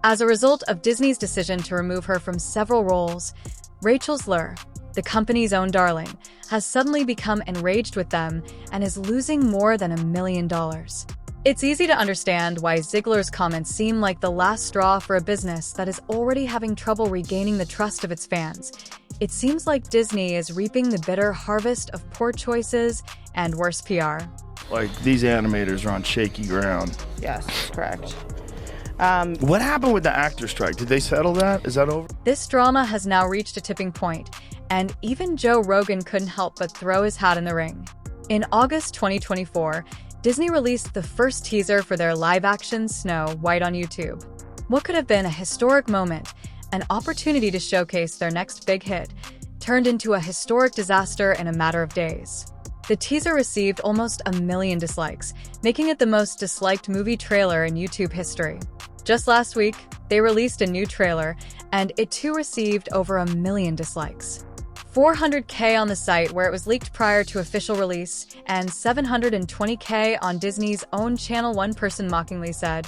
As a result of Disney's decision to remove her from several roles, Rachel Zegler, the company's own darling, has suddenly become enraged with them and is losing more than $1 million. It's easy to understand why Zegler's comments seem like the last straw for a business that is already having trouble regaining the trust of its fans. It seems like Disney is reaping the bitter harvest of poor choices and worse PR. Like, these animators are on shaky ground. Yes, correct. What happened with the actor strike? Did they settle that? Is that over? This drama has now reached a tipping point, and even Joe Rogan couldn't help but throw his hat in the ring. In August 2024, Disney released the first teaser for their live-action Snow White on YouTube. What could have been a historic moment, an opportunity to showcase their next big hit, turned into a historic disaster in a matter of days. The teaser received almost 1 million dislikes, making it the most disliked movie trailer in YouTube history. Just last week, they released a new trailer, and it too received over 1 million dislikes. 400K on the site where it was leaked prior to official release, and 720K on Disney's own channel. One person mockingly said,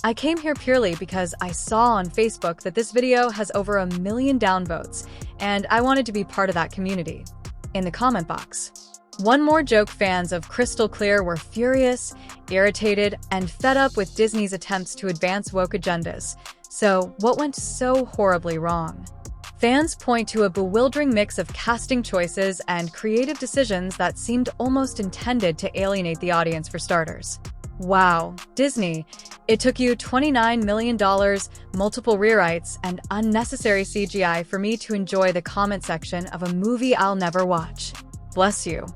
"I came here purely because I saw on Facebook that this video has over 1 million downvotes, and I wanted to be part of that community." In the comment box, one more joke: fans of Crystal Clear were furious, irritated, and fed up with Disney's attempts to advance woke agendas. So, what went so horribly wrong? Fans point to a bewildering mix of casting choices and creative decisions that seemed almost intended to alienate the audience for starters. Wow, Disney, it took you $29 million, multiple rewrites, and unnecessary CGI for me to enjoy the comment section of a movie I'll never watch. Bless you.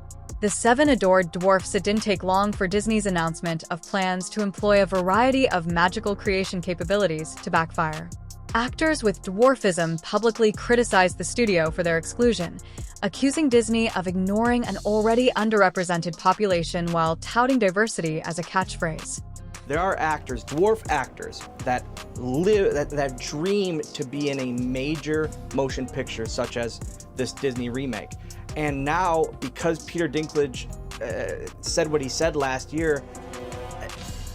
The 7 adored dwarfs. It didn't take long for Disney's announcement of plans to employ a variety of magical creation capabilities to backfire. Actors with dwarfism publicly criticized the studio for their exclusion, accusing Disney of ignoring an already underrepresented population while touting diversity as a catchphrase. There are actors, dwarf actors, that dream to be in a major motion picture such as this Disney remake. And now, because Peter Dinklage said what he said last year,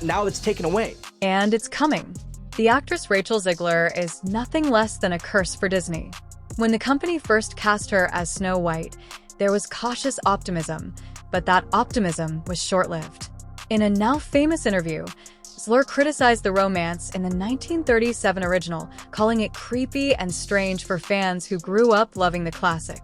now it's taken away. And it's coming. The actress Rachel Zegler is nothing less than a curse for Disney. When the company first cast her as Snow White, there was cautious optimism, but that optimism was short-lived. In a now famous interview, Zegler criticized the romance in the 1937 original, calling it creepy and strange for fans who grew up loving the classic.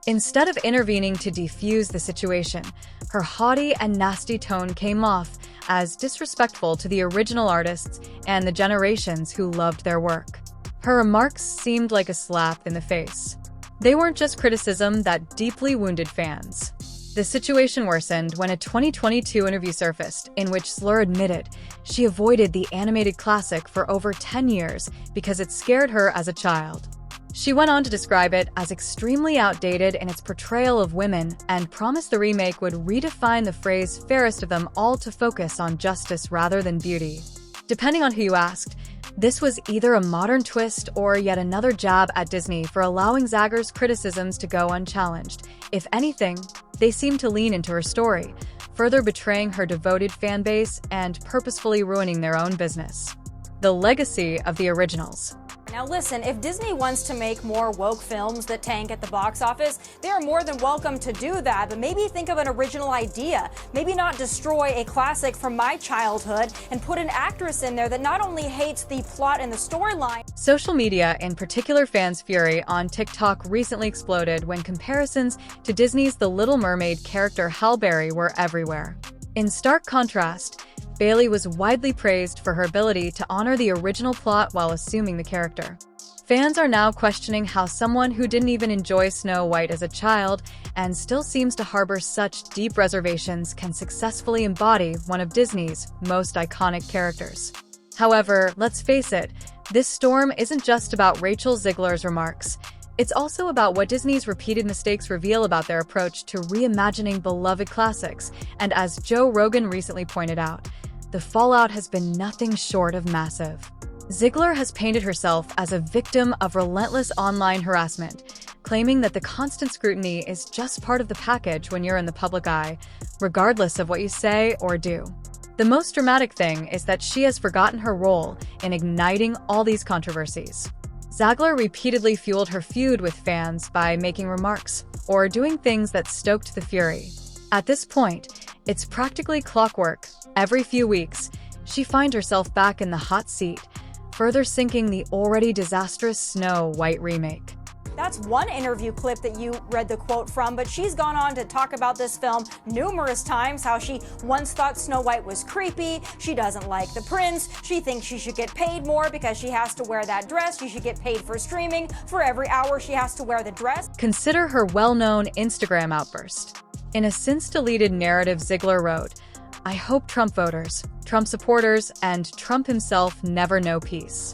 Instead of intervening to defuse the situation, her haughty and nasty tone came off as disrespectful to the original artists and the generations who loved their work. Her remarks seemed like a slap in the face. They weren't just criticism that deeply wounded fans. The situation worsened when a 2022 interview surfaced in which Zegler admitted she avoided the animated classic for over 10 years because it scared her as a child. She went on to describe it as extremely outdated in its portrayal of women and promised the remake would redefine the phrase "fairest of them all" to focus on justice rather than beauty. Depending on who you asked, this was either a modern twist or yet another jab at Disney for allowing Zegler's criticisms to go unchallenged. If anything, they seemed to lean into her story, further betraying her devoted fan base and purposefully ruining their own business. The legacy of the originals. Now listen, if Disney wants to make more woke films that tank at the box office, they are more than welcome to do that, but maybe think of an original idea. Maybe not destroy a classic from my childhood and put an actress in there that not only hates the plot and the storyline. Social media, in particular fans' fury on TikTok, recently exploded when comparisons to Disney's The Little Mermaid character Halle Berry were everywhere. In stark contrast, Bailey was widely praised for her ability to honor the original plot while assuming the character. Fans are now questioning how someone who didn't even enjoy Snow White as a child and still seems to harbor such deep reservations can successfully embody one of Disney's most iconic characters. However, let's face it, this storm isn't just about Rachel Zegler's remarks. It's also about what Disney's repeated mistakes reveal about their approach to reimagining beloved classics, and as Joe Rogan recently pointed out, the fallout has been nothing short of massive. Zegler has painted herself as a victim of relentless online harassment, claiming that the constant scrutiny is just part of the package when you're in the public eye, regardless of what you say or do. The most dramatic thing is that she has forgotten her role in igniting all these controversies. Zegler repeatedly fueled her feud with fans by making remarks or doing things that stoked the fury. At this point, it's practically clockwork. Every few weeks, she finds herself back in the hot seat, further sinking the already disastrous Snow White remake. That's one interview clip that you read the quote from, but she's gone on to talk about this film numerous times, how she once thought Snow White was creepy, she doesn't like the prince, she thinks she should get paid more because she has to wear that dress, she should get paid for streaming, for every hour she has to wear the dress. Consider her well-known Instagram outburst. In a since-deleted narrative, Zegler wrote, "I hope Trump voters, Trump supporters, and Trump himself never know peace."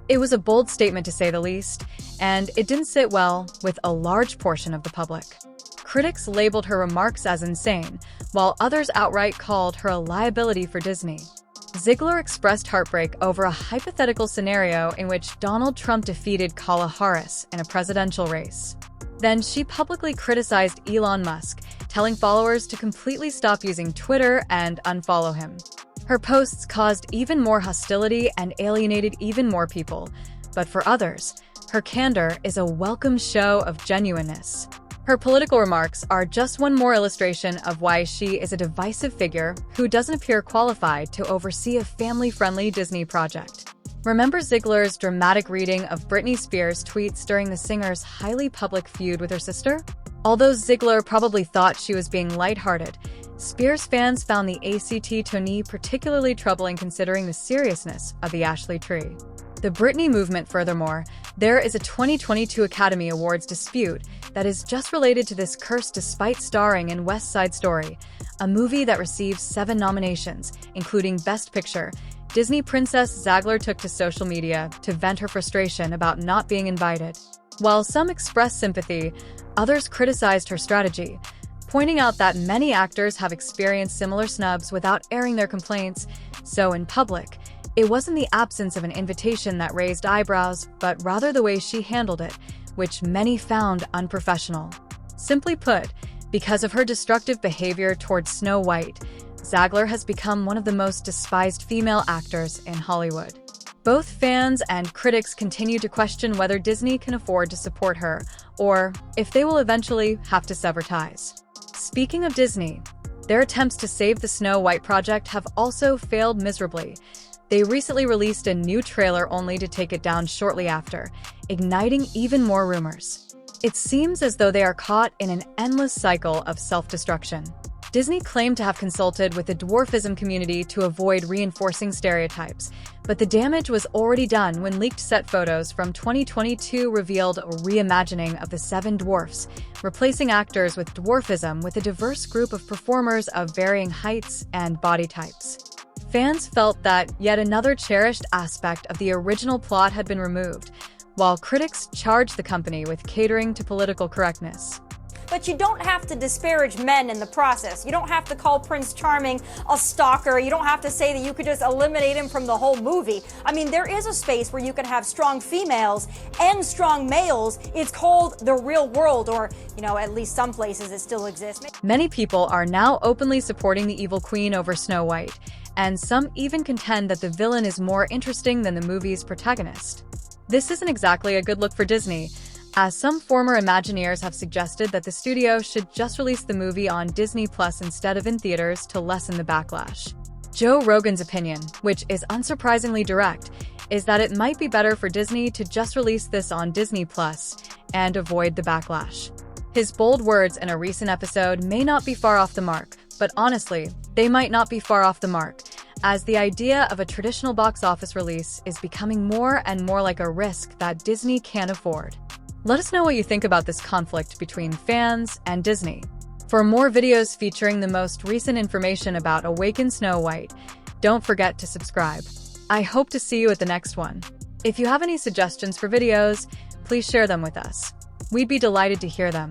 It was a bold statement to say the least, and it didn't sit well with a large portion of the public. Critics labeled her remarks as insane, while others outright called her a liability for Disney. Zegler expressed heartbreak over a hypothetical scenario in which Donald Trump defeated Kamala Harris in a presidential race. Then she publicly criticized Elon Musk, telling followers to completely stop using Twitter and unfollow him. Her posts caused even more hostility and alienated even more people, but for others, her candor is a welcome show of genuineness. Her political remarks are just one more illustration of why she is a divisive figure who doesn't appear qualified to oversee a family-friendly Disney project. Remember Zegler's dramatic reading of Britney Spears' tweets during the singer's highly public feud with her sister? Although Zegler probably thought she was being lighthearted, Spears fans found the ACT tourney particularly troubling considering the seriousness of the Ashley tree. The Britney movement, furthermore, there is a 2022 Academy Awards dispute that is just related to this curse despite starring in West Side Story, a movie that received 7 nominations, including Best Picture. Disney princess Zegler took to social media to vent her frustration about not being invited. While some expressed sympathy, others criticized her strategy, pointing out that many actors have experienced similar snubs without airing their complaints, so in public, it wasn't the absence of an invitation that raised eyebrows, but rather the way she handled it, which many found unprofessional. Simply put, because of her destructive behavior towards Snow White, Zegler has become one of the most despised female actors in Hollywood. Both fans and critics continue to question whether Disney can afford to support her, or if they will eventually have to sever ties. Speaking of Disney, their attempts to save the Snow White project have also failed miserably. They recently released a new trailer only to take it down shortly after, igniting even more rumors. It seems as though they are caught in an endless cycle of self-destruction. Disney claimed to have consulted with the dwarfism community to avoid reinforcing stereotypes, but the damage was already done when leaked set photos from 2022 revealed a reimagining of the 7 dwarfs, replacing actors with dwarfism with a diverse group of performers of varying heights and body types. Fans felt that yet another cherished aspect of the original plot had been removed, while critics charged the company with catering to political correctness. But you don't have to disparage men in the process. You don't have to call Prince Charming a stalker. You don't have to say that you could just eliminate him from the whole movie. I mean, there is a space where you can have strong females and strong males. It's called the real world, or, at least some places it still exists. Many people are now openly supporting the evil queen over Snow White, and some even contend that the villain is more interesting than the movie's protagonist. This isn't exactly a good look for Disney, as some former Imagineers have suggested that the studio should just release the movie on Disney Plus instead of in theaters to lessen the backlash. Joe Rogan's opinion, which is unsurprisingly direct, is that it might be better for Disney to just release this on Disney Plus and avoid the backlash. His bold words in a recent episode may not be far off the mark, but honestly, they might not be far off the mark, as the idea of a traditional box office release is becoming more and more like a risk that Disney can't afford. Let us know what you think about this conflict between fans and Disney. For more videos featuring the most recent information about Awaken Snow White, don't forget to subscribe. I hope to see you at the next one. If you have any suggestions for videos, please share them with us. We'd be delighted to hear them.